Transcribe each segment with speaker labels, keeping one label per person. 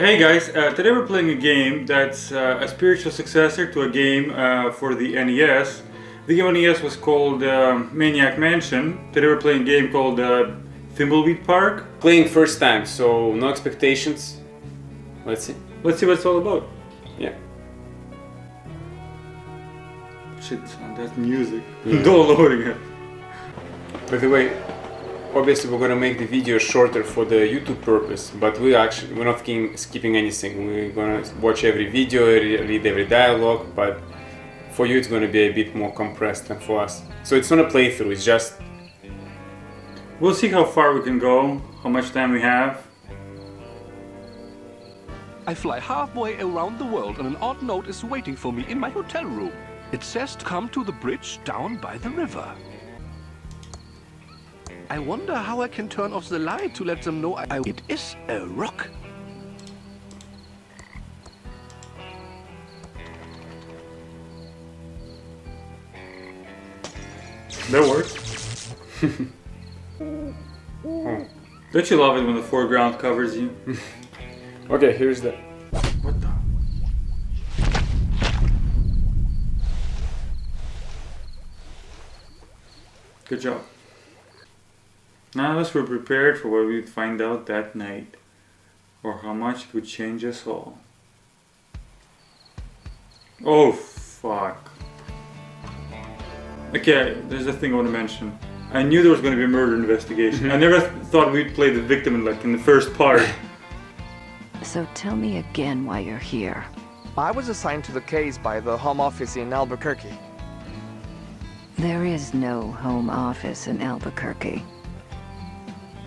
Speaker 1: Hey guys, today we're playing a game that's a spiritual successor to a game for the NES. The game on NES was called Maniac Mansion. Today we're playing a game called Thimbleweed Park.
Speaker 2: Playing first time, so no expectations. Let's see.
Speaker 1: Let's see what it's all about.
Speaker 2: Yeah.
Speaker 1: Shit, that's music.
Speaker 2: Yeah.
Speaker 1: Downloading it.
Speaker 2: By the way, obviously we're gonna make the video shorter for the YouTube purpose, but we're not skipping anything. We're gonna watch every video, read every dialogue, but for you it's gonna be a bit more compressed than for us. So it's not a playthrough, it's just...
Speaker 1: We'll see how far we can go, how much time we have.
Speaker 3: I fly halfway around the world and an odd note is waiting for me in my hotel room. It says to come to the bridge down by the river. I wonder how I can turn off the light to let them know it is a rock.
Speaker 1: That works. Don't you love it when the foreground covers you?
Speaker 2: Okay, here's the...
Speaker 1: What the? Good job. None of us were prepared for what we'd find out that night, or how much it would change us all. Oh, fuck. Okay, there's a thing I want to mention. I knew there was going to be a murder investigation. I never thought we'd play the victim in the first part.
Speaker 4: So tell me again why you're here.
Speaker 5: I was assigned to the case by the Home Office in Albuquerque.
Speaker 4: There is no home office in Albuquerque.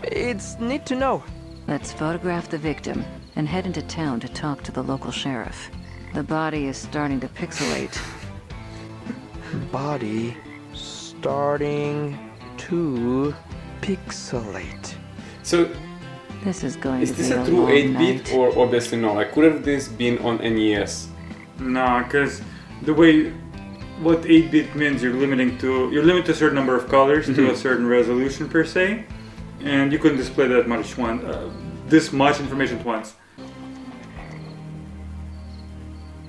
Speaker 5: It's neat to know.
Speaker 4: Let's photograph the victim and head into town to talk to the local sheriff. The body is starting to pixelate.
Speaker 5: Body starting to pixelate.
Speaker 2: So,
Speaker 4: This is going
Speaker 2: is
Speaker 4: to
Speaker 2: this
Speaker 4: be
Speaker 2: a true
Speaker 4: long
Speaker 2: 8-bit
Speaker 4: night.
Speaker 2: or obviously no? Like, could have this been on NES?
Speaker 1: Nah, because the way what 8-bit means, you're limited to a certain number of colors to a certain resolution per se, and you couldn't display that much this much information at once.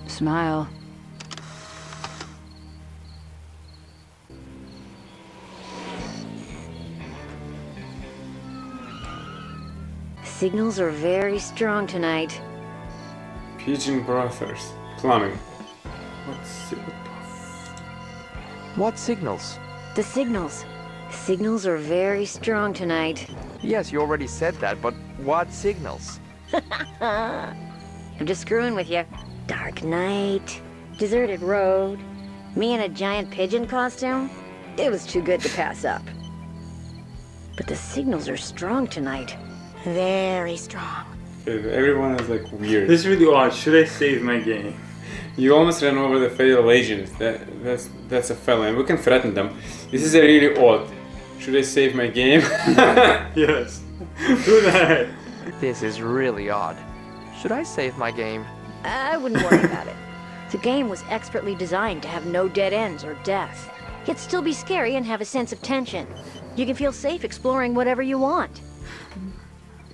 Speaker 4: Smile.
Speaker 6: Signals are very strong tonight.
Speaker 2: Pigeon Brothers. Plumbing.
Speaker 5: What signals?
Speaker 6: The signals. Signals are very strong tonight.
Speaker 5: Yes, you already said that, but what signals?
Speaker 6: I'm just screwing with you. Dark night, deserted road, me in a giant pigeon costume. It was too good to pass up. But the signals are strong tonight. Very strong.
Speaker 2: Everyone is like weird.
Speaker 1: This is really odd. Should I save my game?
Speaker 2: You almost ran over the federal agents. That's a felony. We can threaten them. This is a really odd. Should I save my game?
Speaker 1: Yes. Do that.
Speaker 5: This is really odd. Should I save my game?
Speaker 6: I wouldn't worry about it. The game was expertly designed to have no dead ends or death. Yet still be scary and have a sense of tension. You can feel safe exploring whatever you want.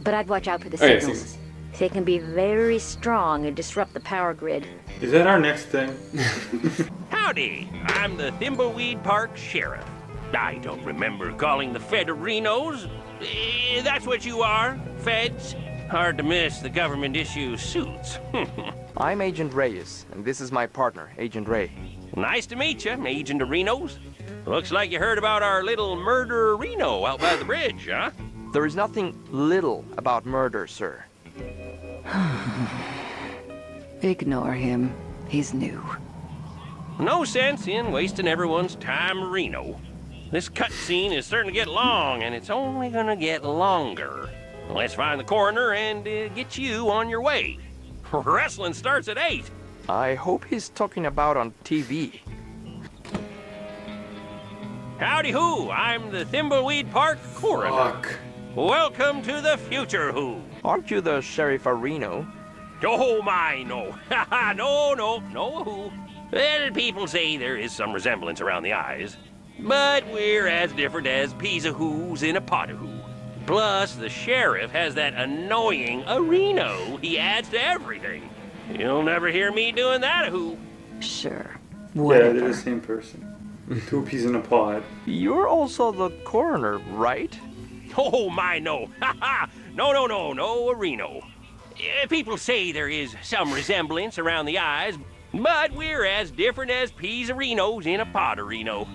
Speaker 6: But I'd watch out for the
Speaker 2: Oh, yeah,
Speaker 6: signals.
Speaker 2: signals.
Speaker 6: They can be very strong and disrupt the power grid.
Speaker 1: Is that our next thing?
Speaker 7: Howdy, I'm the Thimbleweed Park Sheriff. I don't remember calling the Federinos. That's what you are, feds. Hard to miss the government issue suits.
Speaker 5: I'm Agent Reyes, and this is my partner, Agent Ray.
Speaker 7: Nice to meet you, Agent Arenos. Looks like you heard about our little murder Reno out by the bridge, huh?
Speaker 5: There is nothing little about murder, sir.
Speaker 4: Ignore him. He's new.
Speaker 7: No sense in wasting everyone's time, Reno. This cutscene is starting to get long, and it's only gonna get longer. Let's find the coroner and get you on your way. Wrestling starts at 8.
Speaker 5: I hope he's talking about on TV.
Speaker 7: Howdy who, I'm the Thimbleweed Park coroner.
Speaker 1: Fuck.
Speaker 7: Welcome to the future who.
Speaker 5: Aren't you the Sheriff Areno?
Speaker 7: Oh my, no. no who. Well, people say there is some resemblance around the eyes. But we're as different as peas of who's in a pot of who. Plus, the sheriff has that annoying Reno he adds to everything. You'll never hear me doing that, who?
Speaker 4: Sure.
Speaker 1: Yeah,
Speaker 4: Whatever.
Speaker 1: they're the same person. Two peas in a pod.
Speaker 5: You're also the coroner, right?
Speaker 7: Oh, my, no. Ha ha! No, Reno. People say there is some resemblance around the eyes, but we're as different as peas Renos in a pot of Reno.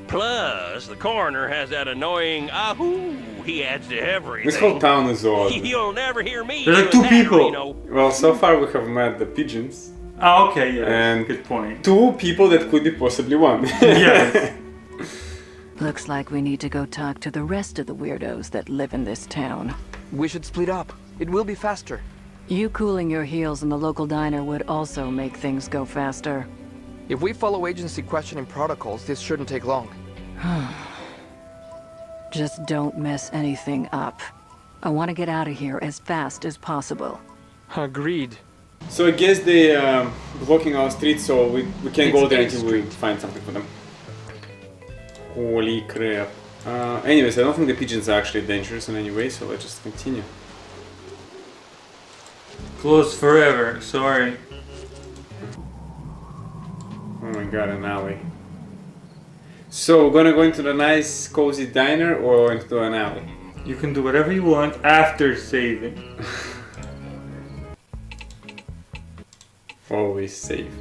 Speaker 7: Plus, the coroner has that annoying ahoo he adds to everything.
Speaker 2: This whole town is odd.
Speaker 7: You'll never hear me
Speaker 1: There's like
Speaker 7: doing
Speaker 1: two
Speaker 7: that,
Speaker 1: people.
Speaker 7: Reno.
Speaker 2: Well, so far we have met the pigeons.
Speaker 1: Oh, okay, yeah.
Speaker 2: And-
Speaker 1: Good point.
Speaker 2: Two people that could be possibly one.
Speaker 1: Yes.
Speaker 4: Looks like we need to go talk to the rest of the weirdos that live in this town.
Speaker 5: We should split up. It will be faster.
Speaker 4: You cooling your heels in the local diner would also make things go faster.
Speaker 5: If we follow agency questioning protocols, this shouldn't take long.
Speaker 4: Just don't mess anything up. I want to get out of here as fast as possible.
Speaker 5: Agreed.
Speaker 2: So I guess they blocking our street, so we can't go there until we find something for them. Holy crap. Anyways, I don't think the pigeons are actually dangerous in any way, so let's just continue.
Speaker 1: Closed forever, sorry.
Speaker 2: Oh my god, an alley. So we're gonna go into the nice cozy diner or into an alley?
Speaker 1: You can do whatever you want after saving.
Speaker 2: Always safe.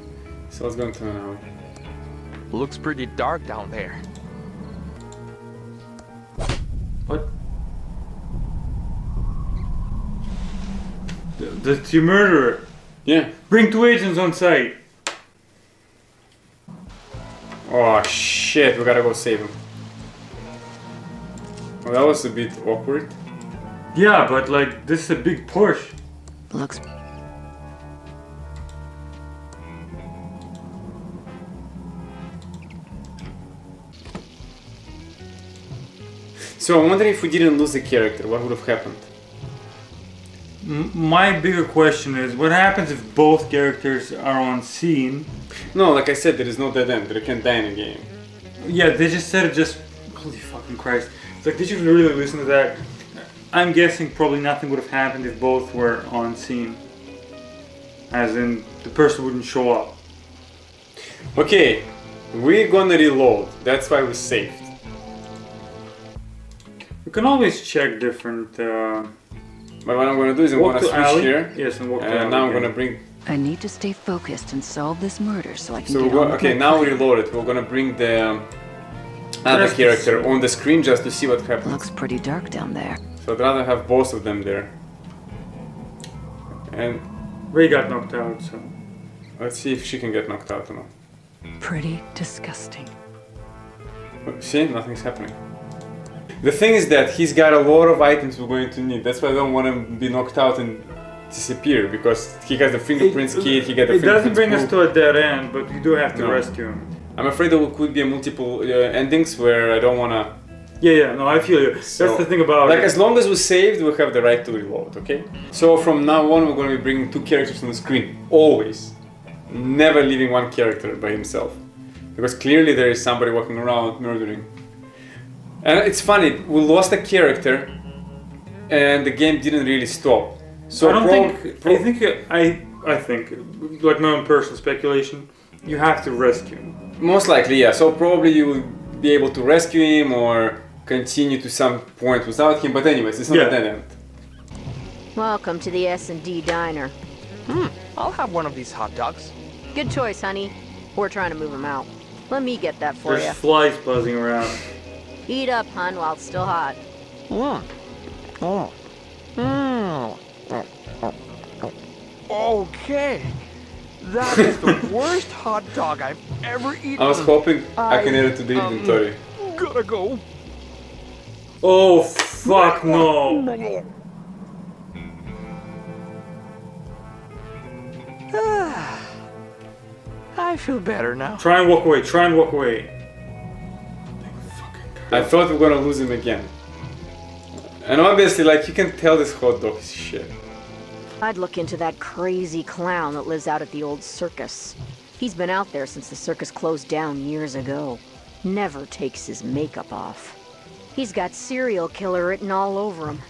Speaker 2: So let's go into an alley.
Speaker 5: Looks pretty dark down there.
Speaker 1: What? That's your murderer.
Speaker 2: Yeah.
Speaker 1: Bring two agents on site.
Speaker 2: Oh shit, we gotta go save him. Well, that was a bit awkward.
Speaker 1: Yeah, but like, this is a big Porsche.
Speaker 4: Looks...
Speaker 2: So I'm wondering if we didn't lose the character, what would have happened?
Speaker 1: My bigger question is, what happens if both characters are on scene?
Speaker 2: No, like I said, there is no dead end, they can't die in a game.
Speaker 1: Yeah, they just said it just... Holy fucking Christ. It's like, did you really listen to that? I'm guessing probably nothing would have happened if both were on scene. As in, the person wouldn't show up.
Speaker 2: Okay, we're gonna reload, that's why we saved.
Speaker 1: You can always check different...
Speaker 2: But what I'm gonna do is I'm
Speaker 1: walk
Speaker 2: gonna
Speaker 1: to
Speaker 2: switch
Speaker 1: alley.
Speaker 2: here,
Speaker 1: Yes, and walk to
Speaker 2: and
Speaker 1: alley
Speaker 2: now I'm
Speaker 1: again.
Speaker 2: gonna bring...
Speaker 4: I need to stay focused and solve this murder so I can
Speaker 2: So
Speaker 4: get
Speaker 2: we're
Speaker 4: on
Speaker 2: go-
Speaker 4: with
Speaker 2: okay,
Speaker 4: my
Speaker 2: now
Speaker 4: plan.
Speaker 2: we reloaded, we're gonna bring the other
Speaker 1: Just to
Speaker 2: character
Speaker 1: see.
Speaker 2: on the screen just to see what happens.
Speaker 4: Looks pretty dark down there.
Speaker 2: So I'd rather have both of them there. And
Speaker 1: Ray got knocked out, so...
Speaker 2: let's see if she can get knocked out or not.
Speaker 4: Pretty disgusting.
Speaker 2: See, nothing's happening. The thing is that he's got a lot of items we're going to need. That's why I don't want him to be knocked out and disappear, because he has the fingerprints kit, he got the
Speaker 1: It doesn't
Speaker 2: fingerprints
Speaker 1: bring us
Speaker 2: book.
Speaker 1: to a dead end, but you do have to
Speaker 2: No.
Speaker 1: rescue him.
Speaker 2: I'm afraid there could be a multiple endings where I don't want to...
Speaker 1: Yeah, no, I feel you.
Speaker 2: So,
Speaker 1: That's the thing about
Speaker 2: Like,
Speaker 1: it.
Speaker 2: as long as we saved, we have the right to reload, okay? So from now on, we're going to be bringing two characters on the screen. Always. Never leaving one character by himself. Because clearly there is somebody walking around murdering. And it's funny, we lost a character and the game didn't really stop. So
Speaker 1: I don't think... I think, like my own personal speculation, you have to rescue him.
Speaker 2: most likely, yeah. So probably you will be able to rescue him or continue to some point without him. But anyways, it's not a dead end.
Speaker 6: Welcome to the S&D Diner.
Speaker 5: I'll have one of these hot dogs.
Speaker 6: Good choice, honey. We're trying to move him out. Let me get that for
Speaker 1: There's
Speaker 6: you.
Speaker 1: flies buzzing around.
Speaker 6: Eat up, hun, while it's still hot.
Speaker 5: Okay. That is the worst hot dog I've ever eaten.
Speaker 2: I was hoping I can add it to the inventory.
Speaker 5: Gotta go.
Speaker 1: Oh, fuck no.
Speaker 5: I feel better now.
Speaker 1: Try and walk away, try and walk away.
Speaker 2: I thought we were gonna lose him again. And obviously, like, you can tell this hot dog is shit.
Speaker 6: I'd look into that crazy clown that lives out at the old circus. He's been out there since the circus closed down years ago. Never takes his makeup off. He's got serial killer written all over him.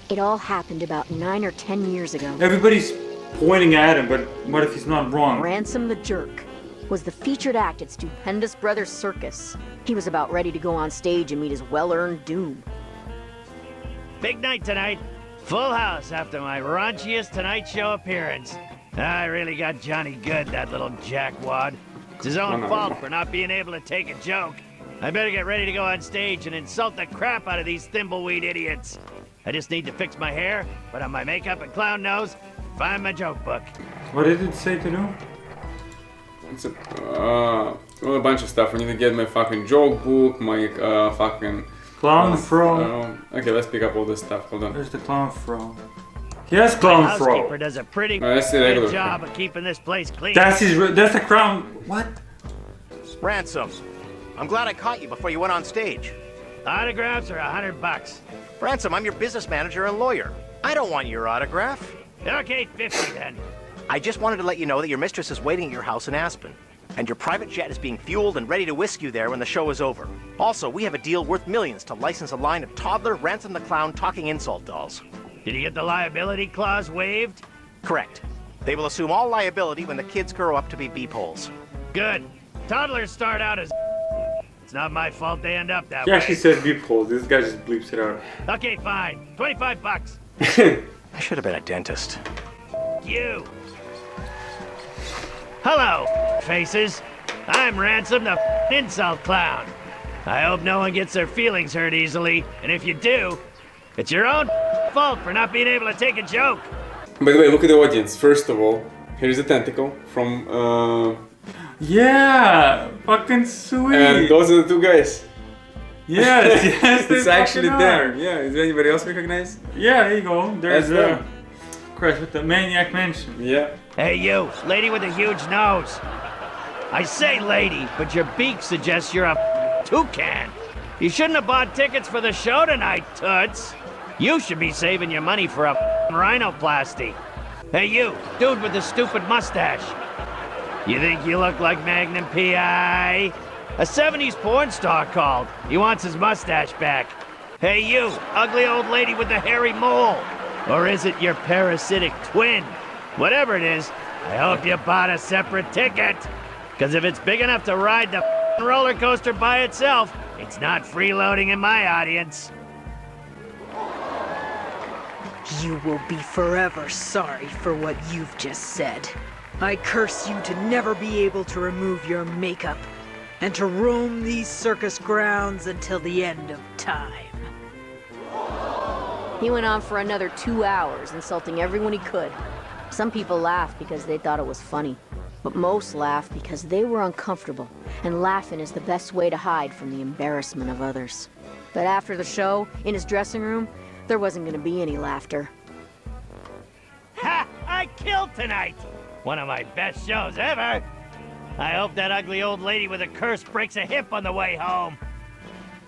Speaker 6: It all happened about 9 or 10 years ago.
Speaker 1: Everybody's pointing at him, but what if he's not wrong?
Speaker 6: Ransome the Jerk was the featured act at Stupendous Brothers Circus. He was about ready to go on stage and meet his well-earned doom.
Speaker 8: Big night tonight. Full house after my raunchiest Tonight Show appearance. I really got Johnny good, that little jackwad. It's his own fault for not being able to take a joke. I better get ready to go on stage and insult the crap out of these Thimbleweed idiots. I just need to fix my hair, put on my makeup and clown nose, find my joke book.
Speaker 1: What did it say to do?
Speaker 2: It's well, a bunch of stuff. I need to get my fucking joke book, my fucking...
Speaker 1: Clown fro.
Speaker 2: Okay, let's pick up all this stuff. Hold on.
Speaker 1: Where's the clown fro? Yes, clown fro.
Speaker 8: Housekeeper does a pretty
Speaker 2: That's the regular
Speaker 8: good job of keeping this place clean.
Speaker 1: That's the crown. What?
Speaker 9: Ransome, I'm glad I caught you before you went on stage.
Speaker 8: Autographs are $100.
Speaker 9: Ransome, I'm your business manager and lawyer. I don't want your autograph.
Speaker 8: Okay, 50 then.
Speaker 9: I just wanted to let you know that your mistress is waiting at your house in Aspen. And your private jet is being fueled and ready to whisk you there when the show is over. Also, we have a deal worth millions to license a line of toddler Ransome the Clown talking insult dolls.
Speaker 8: Did you get the liability clause waived?
Speaker 9: Correct. They will assume all liability when the kids grow up to be beep-holes.
Speaker 8: Good. Toddlers start out as it's not my fault they end up that way.
Speaker 1: Yeah, she said beep hole. This guy just bleeps it out.
Speaker 8: Okay, fine. $25.
Speaker 9: I should have been a dentist.
Speaker 8: You. Hello, faces. I'm Ransome the insult clown. I hope no one gets their feelings hurt easily, and if you do, it's your own fault for not being able to take a joke.
Speaker 2: By the way, look at the audience. First of all, here's a tentacle from...
Speaker 1: Yeah! Fucking sweet!
Speaker 2: And those are the two guys.
Speaker 1: Yes, yes,
Speaker 2: It's
Speaker 1: they
Speaker 2: actually
Speaker 1: fucking
Speaker 2: there.
Speaker 1: are.
Speaker 2: Yeah, is anybody else recognize?
Speaker 1: Yeah, there you go. There's
Speaker 2: That's
Speaker 1: Christ with the Maniac Mansion.
Speaker 2: Yeah.
Speaker 8: Hey, you, lady with a huge nose. I say lady, but your beak suggests you're a toucan. You shouldn't have bought tickets for the show tonight, Toots. You should be saving your money for a rhinoplasty. Hey, you, dude with the stupid mustache. You think you look like Magnum P.I.? A 70s porn star called. He wants his mustache back. Hey, you, ugly old lady with the hairy mole. Or is it your parasitic twin? Whatever it is, I hope you bought a separate ticket. Because if it's big enough to ride the roller coaster by itself, it's not freeloading in my audience.
Speaker 10: You will be forever sorry for what you've just said. I curse you to never be able to remove your makeup and to roam these circus grounds until the end of time.
Speaker 6: He went on for another 2 hours, insulting everyone he could. Some people laughed because they thought it was funny, but most laughed because they were uncomfortable, and laughing is the best way to hide from the embarrassment of others. But after the show, in his dressing room, there wasn't going to be any laughter.
Speaker 8: Ha! I killed tonight! One of my best shows ever! I hope that ugly old lady with a curse breaks a hip on the way home.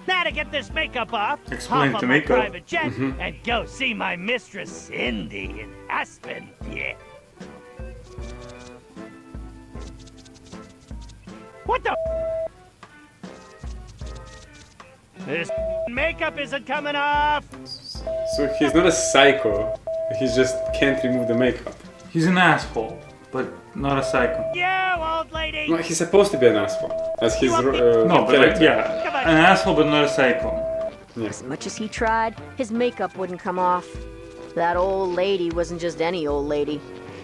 Speaker 8: Now to get this makeup off,
Speaker 1: Explain
Speaker 8: hop
Speaker 1: to
Speaker 8: on my
Speaker 1: makeup.
Speaker 8: private jet and go see my mistress Cindy in Aspen. Yeah. What the? This makeup isn't coming off.
Speaker 2: So he's not a psycho. He just can't remove the makeup.
Speaker 1: He's an asshole, but not a psycho.
Speaker 8: You old lady.
Speaker 2: No, he's supposed to be an asshole. As his
Speaker 1: No, but
Speaker 2: character.
Speaker 1: yeah, an asshole, but not a psycho.
Speaker 6: As much as he tried, his makeup wouldn't come off. That old lady wasn't just any old lady.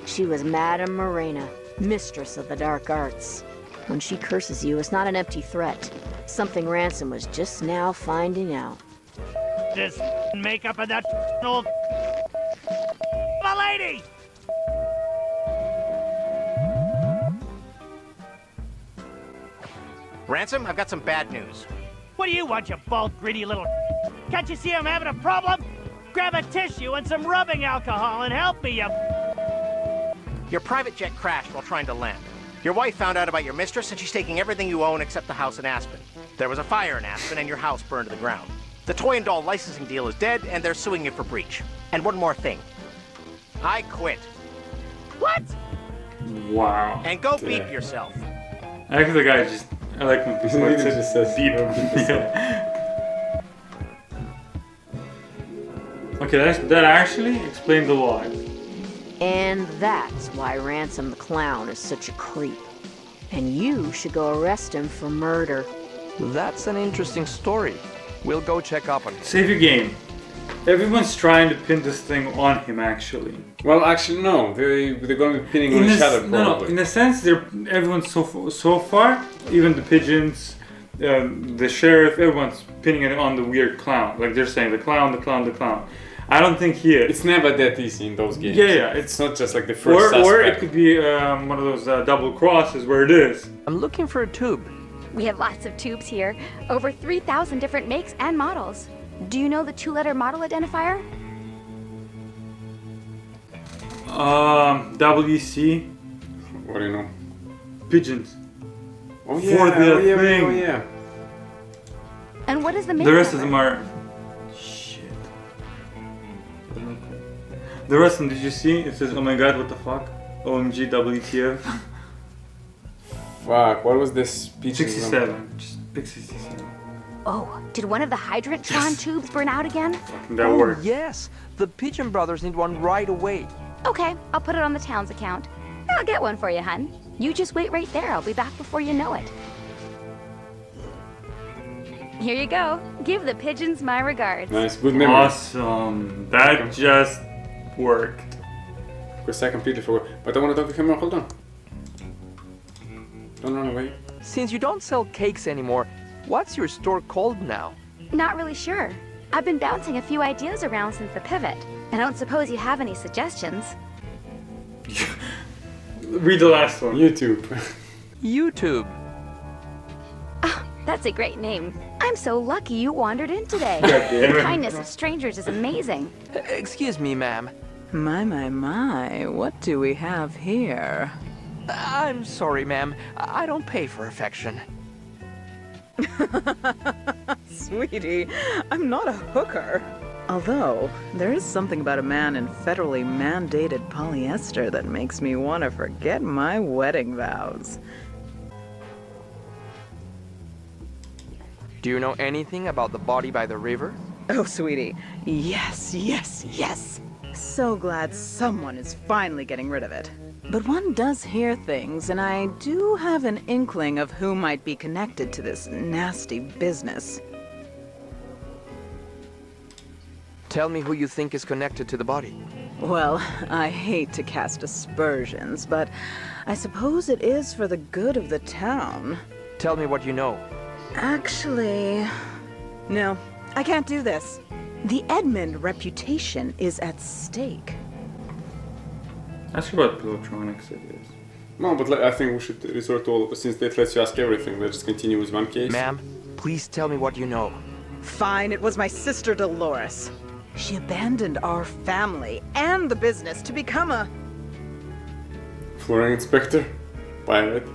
Speaker 6: She was Madame Morena, mistress of the dark arts. When she curses you, it's not an empty threat. Something Ransome was just now finding out.
Speaker 8: This makeup and that old lady.
Speaker 9: Ransome, I've got some bad news.
Speaker 8: What do you want, you bald, greedy little? Can't you see I'm having a problem? Grab a tissue and some rubbing alcohol and help me, you.
Speaker 9: Your private jet crashed while trying to land. Your wife found out about your mistress and she's taking everything you own except the house in Aspen. There was a fire in Aspen and your house burned to the ground. The toy and doll licensing deal is dead and they're suing you for breach. And one more thing. I quit.
Speaker 8: What?
Speaker 1: Wow.
Speaker 9: And go beep yourself.
Speaker 1: I like the guy just. I like when people
Speaker 2: He
Speaker 1: say
Speaker 2: just says
Speaker 1: beep.
Speaker 2: beep.
Speaker 1: Yeah. Okay, that actually explains a lot.
Speaker 6: And that's why Ransome the Clown is such a creep. And you should go arrest him for murder.
Speaker 5: That's an interesting story. We'll go check up on him.
Speaker 1: Save your game. Everyone's trying to pin this thing on him, actually.
Speaker 2: Well, actually, no. They're going to be pinning on each other,
Speaker 1: No,
Speaker 2: probably.
Speaker 1: in a sense, everyone's so far, even the pigeons, the sheriff, everyone's pinning it on the weird clown. Like they're saying, the clown, the clown, the clown. I don't think he is.
Speaker 2: It's never that easy in those games.
Speaker 1: Yeah,
Speaker 2: it's not just like the first
Speaker 1: or
Speaker 2: suspect.
Speaker 1: it could be one of those double crosses where it is.
Speaker 5: I'm looking for a tube.
Speaker 11: We have lots of tubes here. Over 3,000 different makes and models. Do you know the 2-letter model identifier?
Speaker 1: WC.
Speaker 2: What do you know?
Speaker 1: Pigeons.
Speaker 2: Oh yeah,
Speaker 1: For the thing.
Speaker 2: Oh yeah.
Speaker 11: And what is the make
Speaker 1: The rest of
Speaker 11: number?
Speaker 1: them are... Shit. The rest of them, did you see? It says, oh my god, what the fuck? OMG, WTF.
Speaker 2: Fuck, what was this pigeon?
Speaker 1: 67. Just pick 67.
Speaker 11: Oh, did one of the Hydrantron tubes burn out again?
Speaker 1: That worked.
Speaker 5: Yes, the Pigeon Brothers need one right away.
Speaker 11: Okay, I'll put it on the town's account. I'll get one for you, hun. You just wait right there. I'll be back before you know it. Here you go. Give the pigeons my regards.
Speaker 2: Nice, good memory.
Speaker 1: Awesome. That just worked.
Speaker 2: Because I completely forgot. But I want to talk to him. Hold on. Don't run away.
Speaker 5: Since you don't sell cakes anymore, what's your store called now?
Speaker 11: Not really sure. I've been bouncing a few ideas around since the pivot. I don't suppose you have any suggestions.
Speaker 1: Read the last one.
Speaker 2: YouTube.
Speaker 5: YouTube.
Speaker 11: Oh, that's a great name. I'm so lucky you wandered in today.
Speaker 1: damn
Speaker 11: The
Speaker 1: it.
Speaker 11: kindness of strangers is amazing.
Speaker 5: Excuse me, ma'am.
Speaker 10: My, what do we have here?
Speaker 5: I'm sorry, ma'am. I don't pay for affection.
Speaker 10: Sweetie, I'm not a hooker. Although, there is something about a man in federally mandated polyester that makes me want to forget my wedding vows.
Speaker 5: Do you know anything about the body by the river?
Speaker 10: Oh, sweetie, yes. So glad someone is finally getting rid of it. But one does hear things, and I do have an inkling of who might be connected to this nasty business.
Speaker 5: Tell me who you think is connected to the body.
Speaker 10: Well, I hate to cast aspersions, but I suppose it is for the good of the town.
Speaker 5: Tell me what you know.
Speaker 10: Actually, no, I can't do this. The Edmund reputation is at stake.
Speaker 1: Ask about Pilotronics, I guess.
Speaker 2: No, but I think we should resort to all, since that lets you ask everything, let's just continue with one case.
Speaker 5: Ma'am, please tell me what you know.
Speaker 10: Fine, it was my sister Dolores. She abandoned our family and the business to become a...
Speaker 2: Flooring inspector? Pirate?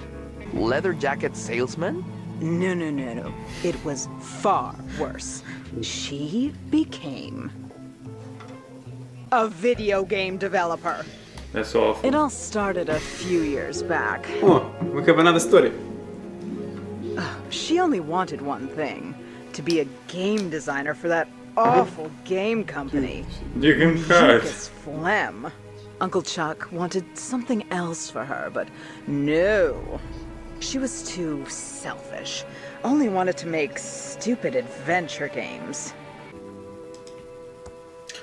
Speaker 5: Leather jacket salesman?
Speaker 10: No. It was far worse. She became a video game developer.
Speaker 1: That's awful.
Speaker 10: It all started a few years back.
Speaker 2: Oh, we have another story.
Speaker 10: She only wanted one thing, to be a game designer for that awful game company.
Speaker 1: You can cut.
Speaker 10: Lucas Phlegm. Uncle Chuck wanted something else for her, but no. She was too selfish. Only wanted to make stupid adventure games.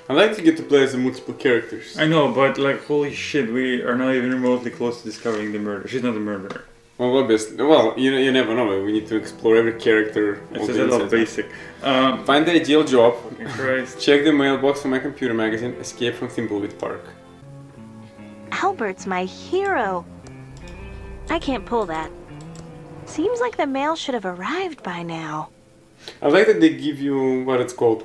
Speaker 2: I like to get to play as the multiple characters.
Speaker 1: I know, but like, holy shit, we are not even remotely close to discovering the murder. She's not the murderer.
Speaker 2: Well, obviously. Well, you never know. We need to explore every character.
Speaker 1: It's just a little basic.
Speaker 2: Find the ideal job.
Speaker 1: Christ.
Speaker 2: Check the mailbox for my computer magazine. Escape from Thimbleweed Park.
Speaker 12: Albert's my hero. I can't pull that. Seems like the mail should have arrived by now.
Speaker 2: I like that they give you what it's called.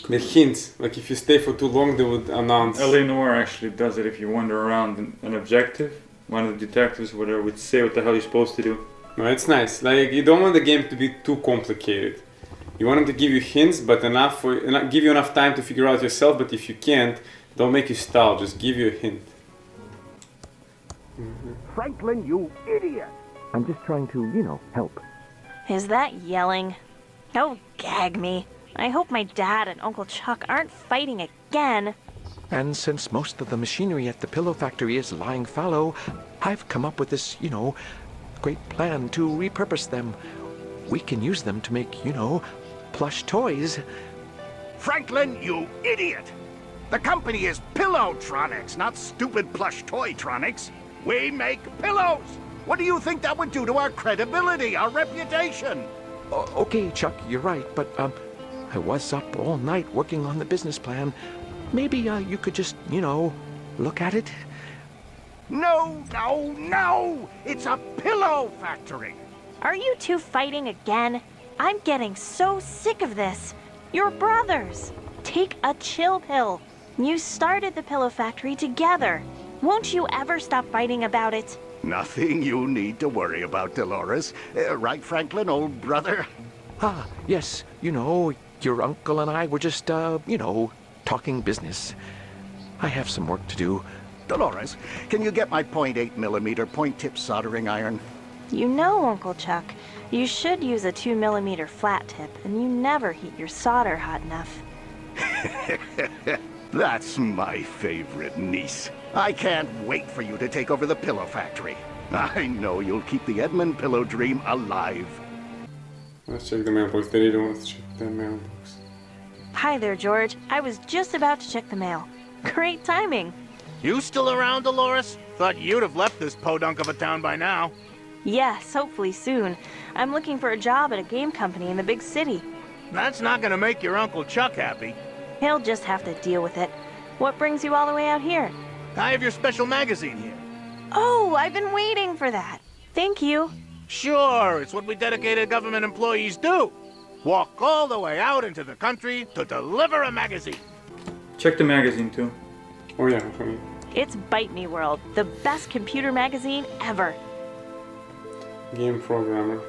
Speaker 2: The hints. Like if you stay for too long, they would announce.
Speaker 1: L.A. Noire actually does it if you wander around an objective. One of the detectives, whatever, would say what the hell you're supposed to do.
Speaker 2: No, it's nice. Like you don't want the game to be too complicated. You want them to give you hints, but give you enough time to figure out yourself. But if you can't, don't make you stall. Just give you a hint.
Speaker 9: Franklin, you idiot! I'm just trying to, help.
Speaker 12: Is that yelling? Oh, gag me. I hope my dad and Uncle Chuck aren't fighting again.
Speaker 13: And since most of the machinery at the pillow factory is lying fallow, I've come up with this, great plan to repurpose them. We can use them to make, plush toys.
Speaker 5: Franklin, you idiot! The company is Pillowtronics, not stupid plush toytronics. We make pillows! What do you think that would do to our credibility, our reputation?
Speaker 13: Okay, Chuck, you're right, but, I was up all night working on the business plan. Maybe, you could just, look at it?
Speaker 5: No, no, no! It's a pillow factory!
Speaker 12: Are you two fighting again? I'm getting so sick of this. You're brothers. Take a chill pill. You started the pillow factory together. Won't you ever stop fighting about it?
Speaker 5: Nothing you need to worry about, Dolores. Right, Franklin, old brother?
Speaker 13: Ah, yes, your uncle and I were just, talking business. I have some work to do.
Speaker 5: Dolores, can you get my .8mm point-tip soldering iron?
Speaker 12: You know, Uncle Chuck, you should use a 2mm flat tip, and you never heat your solder hot enough.
Speaker 5: That's my favorite niece. I can't wait for you to take over the pillow factory. I know you'll keep the Edmund pillow dream alive.
Speaker 2: Let's check the mailbox. They really want to check the mailbox.
Speaker 12: Hi there, George. I was just about to check the mail. Great timing.
Speaker 9: You still around, Dolores? Thought you'd have left this podunk of a town by now.
Speaker 12: Yes, hopefully soon. I'm looking for a job at a game company in the big city.
Speaker 9: That's not gonna make your Uncle Chuck happy.
Speaker 12: He'll just have to deal with it. What brings you all the way out here?
Speaker 9: I have your special magazine here.
Speaker 12: Oh, I've been waiting for that. Thank you.
Speaker 9: Sure, it's what we dedicated government employees do. Walk all the way out into the country to deliver a magazine.
Speaker 1: Check the magazine too.
Speaker 2: Oh yeah, funny.
Speaker 12: It's Bite Me World, the best computer magazine ever.
Speaker 2: Game programmer.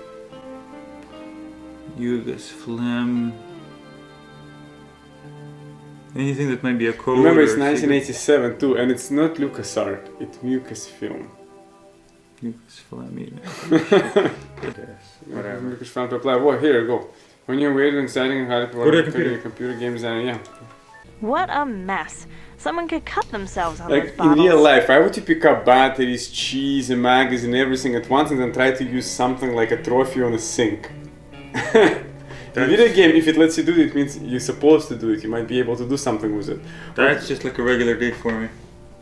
Speaker 1: Yugas, Phlegm. Anything that might be a code.
Speaker 2: Remember, it's
Speaker 1: or
Speaker 2: 1987 too, and it's not LucasArts, it's Lucasfilm.
Speaker 1: Lucasfilm,
Speaker 2: Whatever. Lucasfilm to apply. Well, here you go. When you're weird and exciting and hard to computer games, and yeah.
Speaker 12: What a mess. Someone could cut themselves on
Speaker 2: Like
Speaker 12: those bottles.
Speaker 2: in real life, why would you pick up batteries, cheese, a magazine, everything at once and then try to use something like a trophy on a sink? In video game, if it lets you do it, it means you're supposed to do it. You might be able to do something with it.
Speaker 1: That's just like a regular day for me.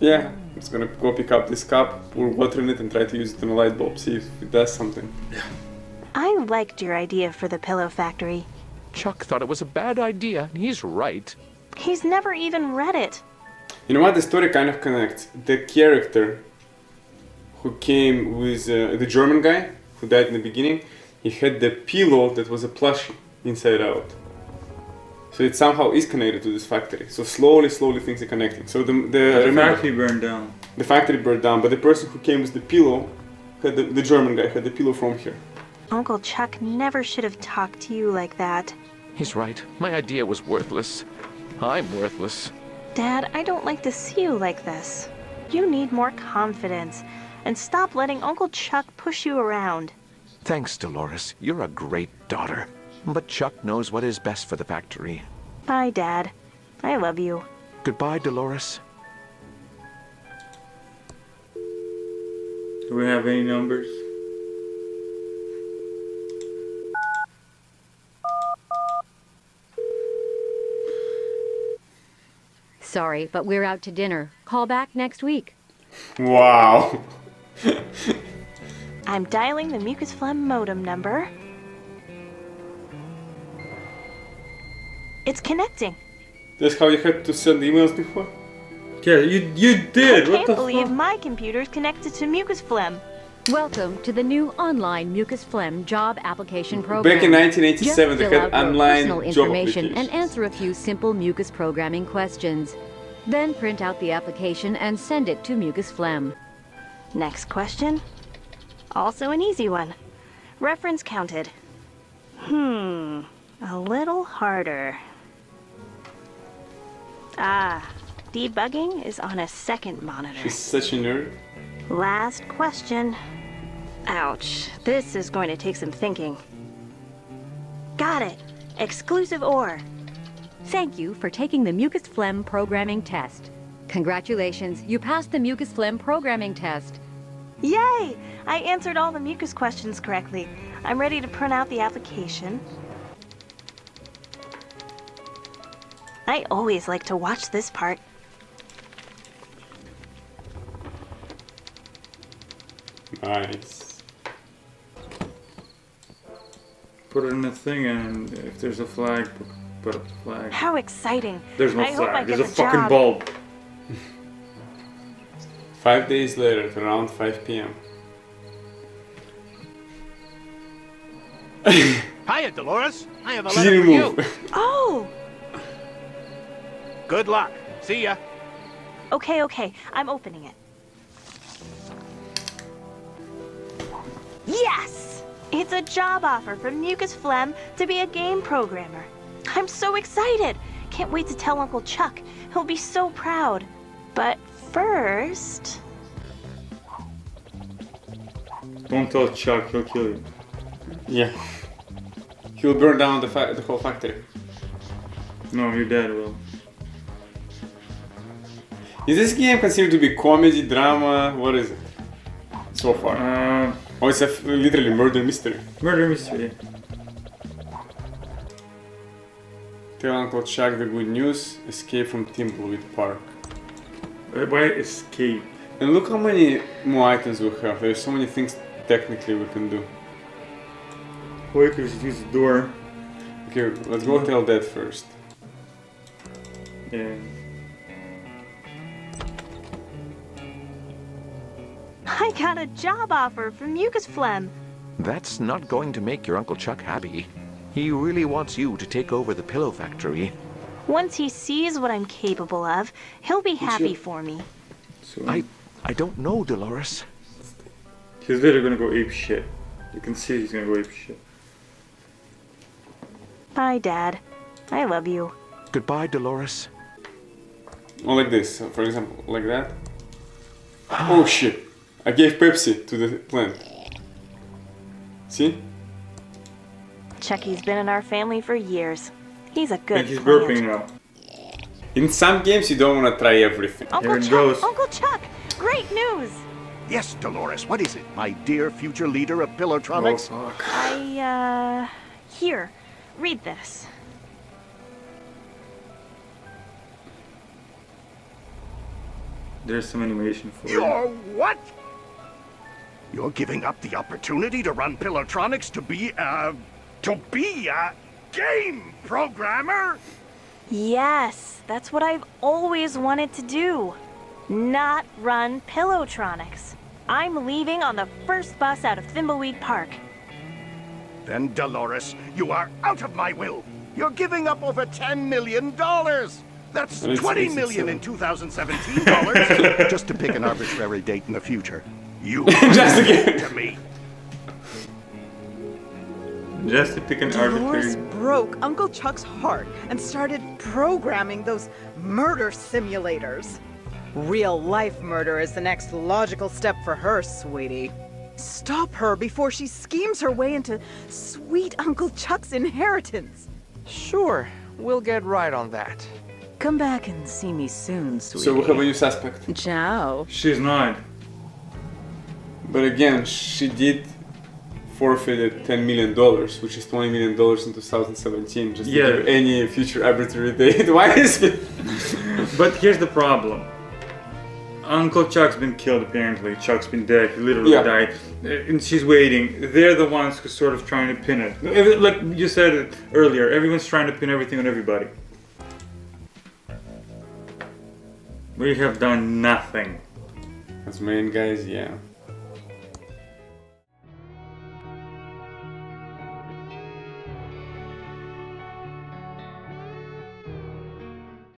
Speaker 2: Yeah, it's gonna go pick up this cup, pour water in it and try to use it on a light bulb, see if it does something.
Speaker 1: Yeah.
Speaker 12: I liked your idea for the pillow factory.
Speaker 13: Chuck thought it was a bad idea, and he's right.
Speaker 12: He's never even read it.
Speaker 2: You know what? The story kind of connects. The character who came with the German guy who died in the beginning, he had the pillow that was a plushie inside out. So it somehow is connected to this factory. So slowly things are connecting. So
Speaker 1: the factory burned down.
Speaker 2: The factory burned down, but the person who came with the pillow, had the German guy, had the pillow from here.
Speaker 12: Uncle Chuck never should have talked to you like that.
Speaker 13: He's right. My idea was worthless. I'm worthless.
Speaker 12: Dad, I don't like to see you like this. You need more confidence, and stop letting Uncle Chuck push you around.
Speaker 13: Thanks, Dolores. You're a great daughter. But Chuck knows what is best for the factory.
Speaker 12: Bye, Dad. I love you.
Speaker 13: Goodbye, Dolores.
Speaker 1: Do we have any numbers?
Speaker 14: Sorry, but we're out to dinner. Call back next week.
Speaker 2: Wow.
Speaker 12: I'm dialing the mucus phlegm modem number. It's connecting.
Speaker 2: That's how you had to send emails before?
Speaker 1: Yeah, you did.
Speaker 12: I can't believe my computer's connected to mucus phlegm.
Speaker 14: Welcome to the new online mucus phlegm job application program.
Speaker 2: Back in 1987, they
Speaker 14: Just fill
Speaker 2: had
Speaker 14: out your
Speaker 2: online
Speaker 14: personal
Speaker 2: job
Speaker 14: information and
Speaker 2: applications.
Speaker 14: answer a few simple mucus programming questions. Then print out the application and send it to mucus phlegm.
Speaker 12: Next question. Also an easy one. Reference counted. A little harder. Debugging is on a second monitor.
Speaker 2: She's such a nerd.
Speaker 12: Last question. Ouch, this is going to take some thinking. Got it. Exclusive ore.
Speaker 14: Thank you for taking the mucus phlegm programming test. Congratulations, you passed the mucus phlegm programming test.
Speaker 12: Yay! I answered all the mucus questions correctly. I'm ready to print out the application. I always like to watch this part.
Speaker 2: Nice.
Speaker 1: Put it in the thing, and if there's a flag, put up the flag.
Speaker 12: How exciting.
Speaker 1: There's no
Speaker 12: I hope I
Speaker 1: flag.
Speaker 12: get
Speaker 1: There's a
Speaker 12: the
Speaker 1: fucking
Speaker 12: job.
Speaker 1: bulb.
Speaker 2: 5 days later, at around 5 p.m.
Speaker 5: Hiya, Dolores. I have a
Speaker 2: She
Speaker 5: letter for
Speaker 2: didn't
Speaker 5: you.
Speaker 2: move.
Speaker 12: Oh!
Speaker 5: Good luck. See ya.
Speaker 12: Okay. I'm opening it. Yes! It's a job offer from Mucus Phlegm to be a game programmer. I'm so excited. Can't wait to tell Uncle Chuck. He'll be so proud. But first...
Speaker 1: Don't tell Chuck, he'll kill you.
Speaker 2: Yeah. He'll burn down the whole factory.
Speaker 1: No, your dad will.
Speaker 2: Is this game considered to be comedy, drama? What is it? So far. Oh, it's literally murder mystery.
Speaker 1: Murder mystery.
Speaker 2: Tell Uncle Chuck the good news. Escape from Thimbleweed Park.
Speaker 1: Why escape?
Speaker 2: And look how many more items we have. There's so many things technically we can do.
Speaker 1: Wait, we should use the door.
Speaker 2: Okay, let's go tell Dad first.
Speaker 1: Yeah.
Speaker 12: I got a job offer from Mucus Phlegm.
Speaker 13: That's not going to make your Uncle Chuck happy. He really wants you to take over the pillow factory.
Speaker 12: Once he sees what I'm capable of, he'll be happy for me.
Speaker 1: So
Speaker 13: I don't know, Dolores.
Speaker 1: he's literally gonna go ape shit. You can see he's gonna go ape shit.
Speaker 12: Bye, Dad. I love you.
Speaker 13: Goodbye, Dolores.
Speaker 2: Or like this, for example, like that. Oh shit! I gave Pepsi to the plant. See?
Speaker 12: Chucky's been in our family for years. He's a good
Speaker 1: And he's
Speaker 12: plant.
Speaker 1: burping now.
Speaker 2: In some games you don't want to try everything.
Speaker 12: Uncle Chuck! Uncle Chuck! Great news!
Speaker 5: Yes, Dolores, what is it? My dear future leader of Pillowtronics?
Speaker 1: Oh, fuck.
Speaker 12: Here, read this.
Speaker 1: There's some animation for it.
Speaker 5: You're what? You're giving up the opportunity to run Pillowtronics to be a game programmer?
Speaker 12: Yes, that's what I've always wanted to do. Not run Pillowtronics. I'm leaving on the first bus out of Thimbleweed Park.
Speaker 5: Then, Dolores, you are out of my will. You're giving up over $10 million. That's $20 million in 2017 dollars, just to pick an arbitrary date in the future. You
Speaker 2: Just again.
Speaker 5: to me.
Speaker 1: Just to pick an
Speaker 10: Dolores
Speaker 1: arbitrary.
Speaker 10: broke Uncle Chuck's heart and started programming those murder simulators. Real-life murder is the next logical step for her, sweetie. Stop her before she schemes her way into sweet Uncle Chuck's inheritance.
Speaker 13: Sure, we'll get right on that.
Speaker 10: Come back and see me soon, sweetie.
Speaker 2: So we have a new suspect.
Speaker 10: Ciao.
Speaker 1: She's not.
Speaker 2: But again, she did forfeited $10 million, which is $20 million in 2017, just to give any future arbitrary date. Why is it?
Speaker 1: But here's the problem. Uncle Chuck's been killed apparently. Chuck's been dead. He literally died. And she's waiting. They're the ones who sort of trying to pin it. Like you said it earlier, everyone's trying to pin everything on everybody. We have done nothing.
Speaker 2: As main guys, yeah.